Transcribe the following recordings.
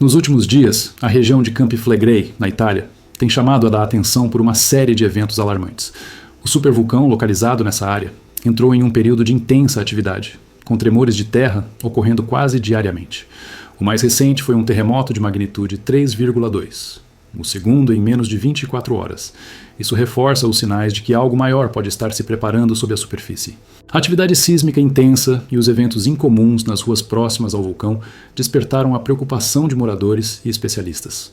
Nos últimos dias, a região de Campi Flegrei, na Itália, tem chamado a atenção por uma série de eventos alarmantes. O supervulcão localizado nessa área entrou em um período de intensa atividade, com tremores de terra ocorrendo quase diariamente. O mais recente foi um terremoto de magnitude 3,2, o segundo em menos de 24 horas. Isso reforça os sinais de que algo maior pode estar se preparando sob a superfície. A atividade sísmica intensa e os eventos incomuns nas ruas próximas ao vulcão despertaram a preocupação de moradores e especialistas.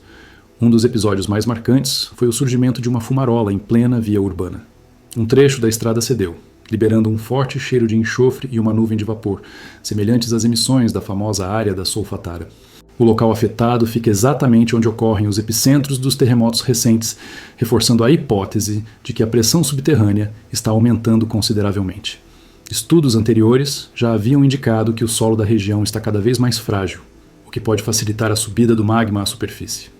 Um dos episódios mais marcantes foi o surgimento de uma fumarola em plena via urbana. Um trecho da estrada cedeu, liberando um forte cheiro de enxofre e uma nuvem de vapor, semelhantes às emissões da famosa área da Solfatara. O local afetado fica exatamente onde ocorrem os epicentros dos terremotos recentes, reforçando a hipótese de que a pressão subterrânea está aumentando consideravelmente. Estudos anteriores já haviam indicado que o solo da região está cada vez mais frágil, o que pode facilitar a subida do magma à superfície.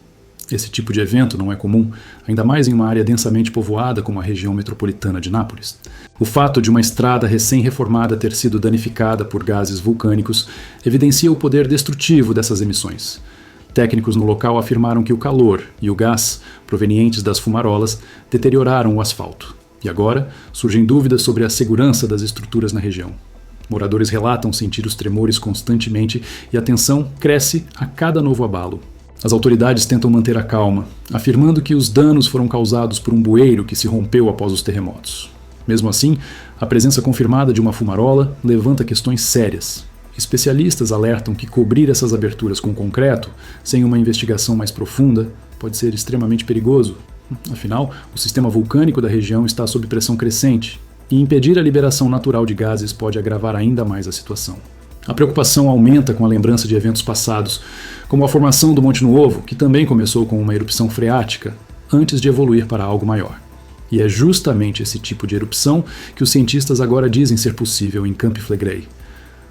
Esse tipo de evento não é comum, ainda mais em uma área densamente povoada como a região metropolitana de Nápoles. O fato de uma estrada recém-reformada ter sido danificada por gases vulcânicos evidencia o poder destrutivo dessas emissões. Técnicos no local afirmaram que o calor e o gás, provenientes das fumarolas, deterioraram o asfalto. E agora surgem dúvidas sobre a segurança das estruturas na região. Moradores relatam sentir os tremores constantemente e a tensão cresce a cada novo abalo. As autoridades tentam manter a calma, afirmando que os danos foram causados por um bueiro que se rompeu após os terremotos. Mesmo assim, a presença confirmada de uma fumarola levanta questões sérias. Especialistas alertam que cobrir essas aberturas com concreto, sem uma investigação mais profunda, pode ser extremamente perigoso. Afinal, o sistema vulcânico da região está sob pressão crescente, e impedir a liberação natural de gases pode agravar ainda mais a situação. A preocupação aumenta com a lembrança de eventos passados, como a formação do Monte Nuovo, que também começou com uma erupção freática, antes de evoluir para algo maior. E é justamente esse tipo de erupção que os cientistas agora dizem ser possível em Campi Flegrei.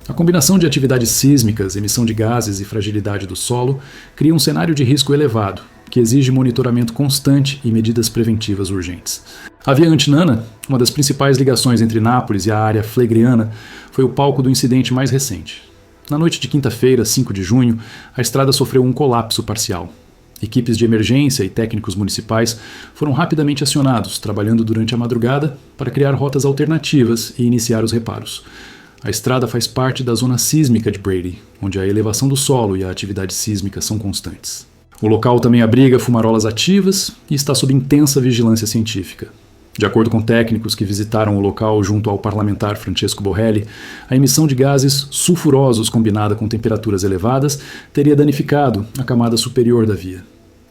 A combinação de atividades sísmicas, emissão de gases e fragilidade do solo cria um cenário de risco elevado, que exige monitoramento constante e medidas preventivas urgentes. A Via Antinana, uma das principais ligações entre Nápoles e a área flegriana, foi o palco do incidente mais recente. Na noite de quinta-feira, 5 de junho, a estrada sofreu um colapso parcial. Equipes de emergência e técnicos municipais foram rapidamente acionados, trabalhando durante a madrugada para criar rotas alternativas e iniciar os reparos. A estrada faz parte da zona sísmica de Brady, onde a elevação do solo e a atividade sísmica são constantes. O local também abriga fumarolas ativas e está sob intensa vigilância científica. De acordo com técnicos que visitaram o local junto ao parlamentar Francesco Borrelli, a emissão de gases sulfurosos combinada com temperaturas elevadas teria danificado a camada superior da via.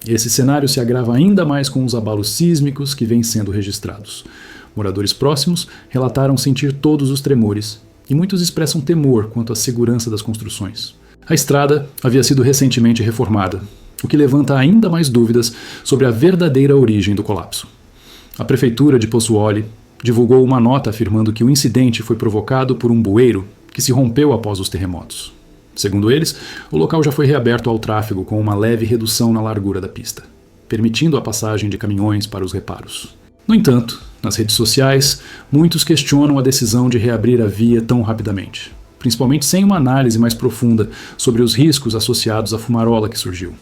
Esse cenário se agrava ainda mais com os abalos sísmicos que vêm sendo registrados. Moradores próximos relataram sentir todos os tremores, e muitos expressam temor quanto à segurança das construções. A estrada havia sido recentemente reformada, o que levanta ainda mais dúvidas sobre a verdadeira origem do colapso. A prefeitura de Pozzuoli divulgou uma nota afirmando que o incidente foi provocado por um bueiro que se rompeu após os terremotos. Segundo eles, o local já foi reaberto ao tráfego com uma leve redução na largura da pista, permitindo a passagem de caminhões para os reparos. No entanto, nas redes sociais, muitos questionam a decisão de reabrir a via tão rapidamente, principalmente sem uma análise mais profunda sobre os riscos associados à fumarola que surgiu.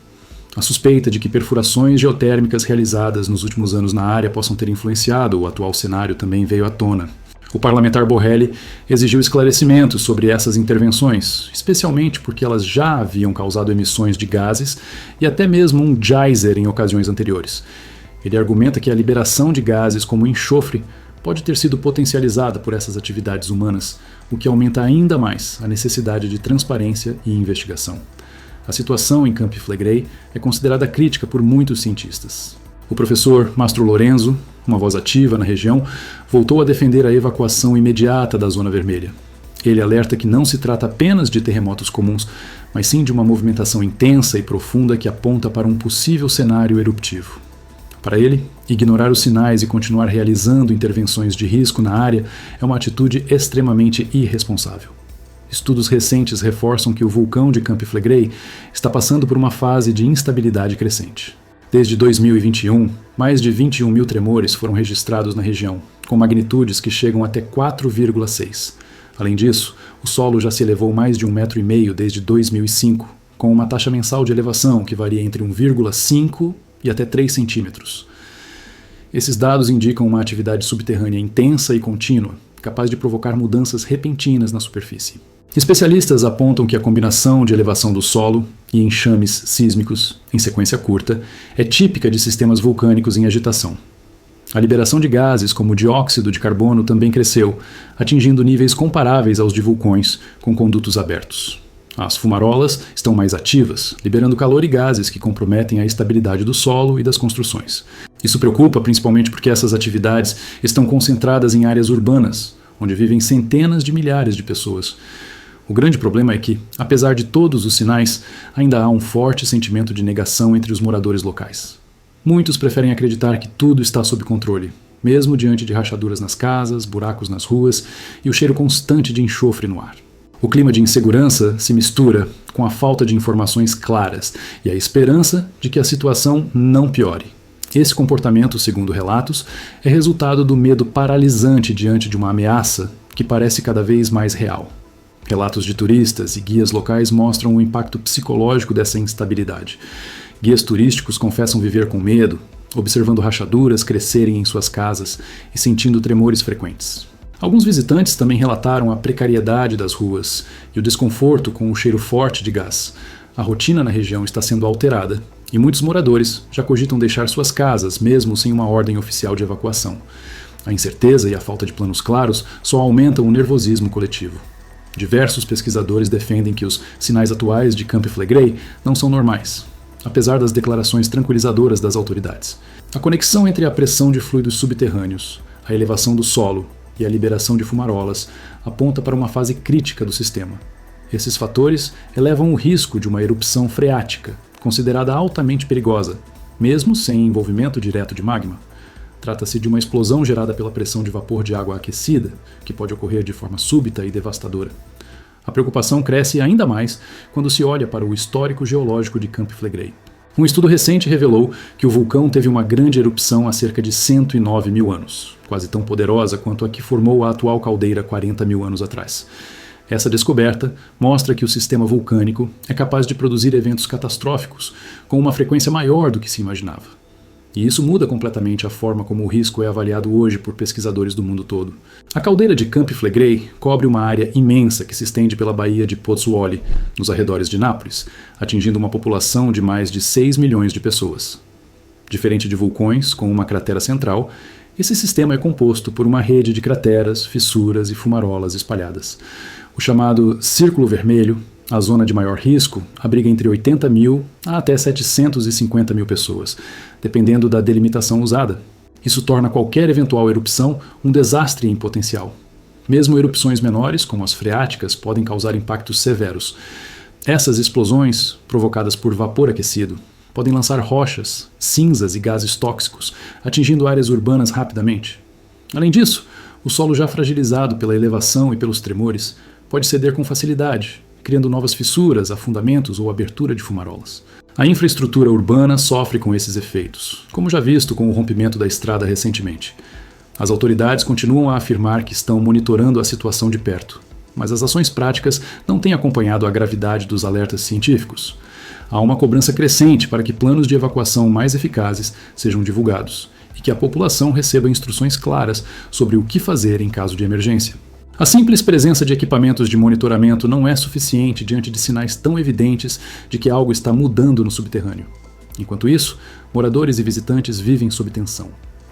A suspeita de que perfurações geotérmicas realizadas nos últimos anos na área possam ter influenciado o atual cenário também veio à tona. O parlamentar Borrelli exigiu esclarecimentos sobre essas intervenções, especialmente porque elas já haviam causado emissões de gases e até mesmo um geyser em ocasiões anteriores. Ele argumenta que a liberação de gases como enxofre pode ter sido potencializada por essas atividades humanas, o que aumenta ainda mais a necessidade de transparência e investigação. A situação em Campi Flegrei é considerada crítica por muitos cientistas. O professor Mastro Lorenzo, uma voz ativa na região, voltou a defender a evacuação imediata da zona vermelha. Ele alerta que não se trata apenas de terremotos comuns, mas sim de uma movimentação intensa e profunda que aponta para um possível cenário eruptivo. Para ele, ignorar os sinais e continuar realizando intervenções de risco na área é uma atitude extremamente irresponsável. Estudos recentes reforçam que o vulcão de Campi Flegrei está passando por uma fase de instabilidade crescente. Desde 2021, mais de 21 mil tremores foram registrados na região, com magnitudes que chegam até 4,6. Além disso, o solo já se elevou mais de 1,5 metro desde 2005, com uma taxa mensal de elevação que varia entre 1,5 e até 3 centímetros. Esses dados indicam uma atividade subterrânea intensa e contínua, capaz de provocar mudanças repentinas na superfície. Especialistas apontam que a combinação de elevação do solo e enxames sísmicos, em sequência curta, é típica de sistemas vulcânicos em agitação. A liberação de gases como o dióxido de carbono também cresceu, atingindo níveis comparáveis aos de vulcões com condutos abertos. As fumarolas estão mais ativas, liberando calor e gases que comprometem a estabilidade do solo e das construções. Isso preocupa principalmente porque essas atividades estão concentradas em áreas urbanas, onde vivem centenas de milhares de pessoas. O grande problema é que, apesar de todos os sinais, ainda há um forte sentimento de negação entre os moradores locais. Muitos preferem acreditar que tudo está sob controle, mesmo diante de rachaduras nas casas, buracos nas ruas e o cheiro constante de enxofre no ar. O clima de insegurança se mistura com a falta de informações claras e a esperança de que a situação não piore. Esse comportamento, segundo relatos, é resultado do medo paralisante diante de uma ameaça que parece cada vez mais real. Relatos de turistas e guias locais mostram o impacto psicológico dessa instabilidade. Guias turísticos confessam viver com medo, observando rachaduras crescerem em suas casas e sentindo tremores frequentes. Alguns visitantes também relataram a precariedade das ruas e o desconforto com o cheiro forte de gás. A rotina na região está sendo alterada e muitos moradores já cogitam deixar suas casas, mesmo sem uma ordem oficial de evacuação. A incerteza e a falta de planos claros só aumentam o nervosismo coletivo. Diversos pesquisadores defendem que os sinais atuais de Camp Flegrei não são normais, apesar das declarações tranquilizadoras das autoridades. A conexão entre a pressão de fluidos subterrâneos, a elevação do solo e a liberação de fumarolas aponta para uma fase crítica do sistema. Esses fatores elevam o risco de uma erupção freática, considerada altamente perigosa, mesmo sem envolvimento direto de magma. Trata-se de uma explosão gerada pela pressão de vapor de água aquecida, que pode ocorrer de forma súbita e devastadora. A preocupação cresce ainda mais quando se olha para o histórico geológico de Camp Flegrei. Um estudo recente revelou que o vulcão teve uma grande erupção há cerca de 109 mil anos, quase tão poderosa quanto a que formou a atual caldeira 40 mil anos atrás. Essa descoberta mostra que o sistema vulcânico é capaz de produzir eventos catastróficos com uma frequência maior do que se imaginava. E isso muda completamente a forma como o risco é avaliado hoje por pesquisadores do mundo todo. A caldeira de Camp Flegrei cobre uma área imensa que se estende pela baía de Pozzuoli, nos arredores de Nápoles, atingindo uma população de mais de 6 milhões de pessoas. Diferente de vulcões, com uma cratera central, esse sistema é composto por uma rede de crateras, fissuras e fumarolas espalhadas. O chamado Círculo Vermelho, a zona de maior risco, abriga entre 80 mil a até 750 mil pessoas, dependendo da delimitação usada. Isso torna qualquer eventual erupção um desastre em potencial. Mesmo erupções menores, como as freáticas, podem causar impactos severos. Essas explosões, provocadas por vapor aquecido, podem lançar rochas, cinzas e gases tóxicos, atingindo áreas urbanas rapidamente. Além disso, o solo já fragilizado pela elevação e pelos tremores pode ceder com facilidade, criando novas fissuras, afundamentos ou abertura de fumarolas. A infraestrutura urbana sofre com esses efeitos, como já visto com o rompimento da estrada recentemente. As autoridades continuam a afirmar que estão monitorando a situação de perto, mas as ações práticas não têm acompanhado a gravidade dos alertas científicos. Há uma cobrança crescente para que planos de evacuação mais eficazes sejam divulgados e que a população receba instruções claras sobre o que fazer em caso de emergência. A simples presença de equipamentos de monitoramento não é suficiente diante de sinais tão evidentes de que algo está mudando no subterrâneo. Enquanto isso, moradores e visitantes vivem sob tensão.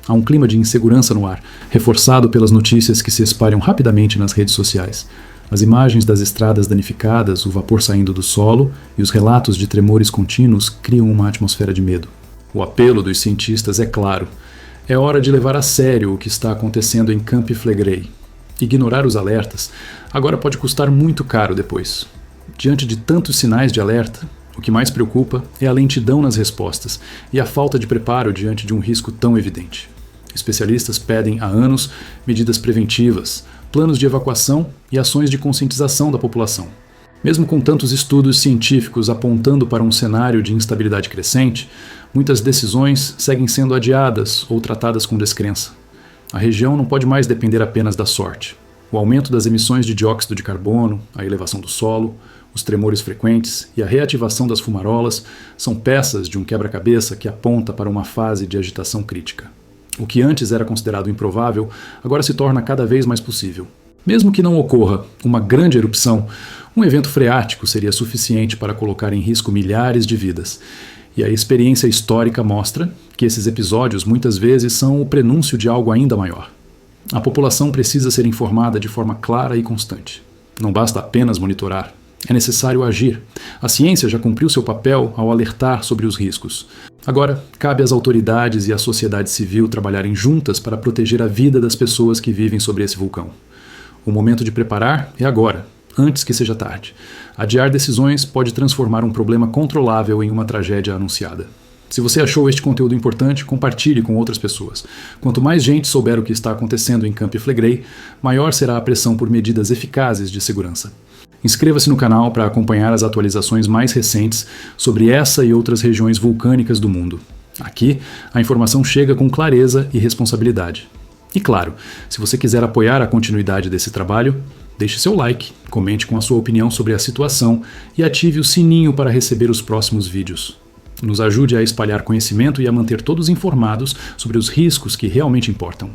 Há um clima de insegurança no ar, reforçado pelas notícias que se espalham rapidamente nas redes sociais. As imagens das estradas danificadas, o vapor saindo do solo e os relatos de tremores contínuos criam uma atmosfera de medo. O apelo dos cientistas é claro. É hora de levar a sério o que está acontecendo em Camp Flegrei. Ignorar os alertas agora pode custar muito caro depois. Diante de tantos sinais de alerta, o que mais preocupa é a lentidão nas respostas e a falta de preparo diante de um risco tão evidente. Especialistas pedem há anos medidas preventivas, planos de evacuação e ações de conscientização da população. Mesmo com tantos estudos científicos apontando para um cenário de instabilidade crescente, muitas decisões seguem sendo adiadas ou tratadas com descrença. A região não pode mais depender apenas da sorte. O aumento das emissões de dióxido de carbono, a elevação do solo, Os tremores frequentes e a reativação das fumarolas são peças de um quebra-cabeça que aponta para uma fase de agitação crítica. O que antes era considerado improvável, agora se torna cada vez mais possível. Mesmo que não ocorra uma grande erupção, um evento freático seria suficiente para colocar em risco milhares de vidas. E a experiência histórica mostra que esses episódios muitas vezes são o prenúncio de algo ainda maior. A população precisa ser informada de forma clara e constante. Não basta apenas monitorar. É necessário agir. A ciência já cumpriu seu papel ao alertar sobre os riscos. Agora, cabe às autoridades e à sociedade civil trabalharem juntas para proteger a vida das pessoas que vivem sobre esse vulcão. O momento de preparar é agora, antes que seja tarde. Adiar decisões pode transformar um problema controlável em uma tragédia anunciada. Se você achou este conteúdo importante, compartilhe com outras pessoas. Quanto mais gente souber o que está acontecendo em Camp Flegrei, maior será a pressão por medidas eficazes de segurança. Inscreva-se no canal para acompanhar as atualizações mais recentes sobre essa e outras regiões vulcânicas do mundo. Aqui, a informação chega com clareza e responsabilidade. E claro, se você quiser apoiar a continuidade desse trabalho, deixe seu like, comente com a sua opinião sobre a situação e ative o sininho para receber os próximos vídeos. Nos ajude a espalhar conhecimento e a manter todos informados sobre os riscos que realmente importam.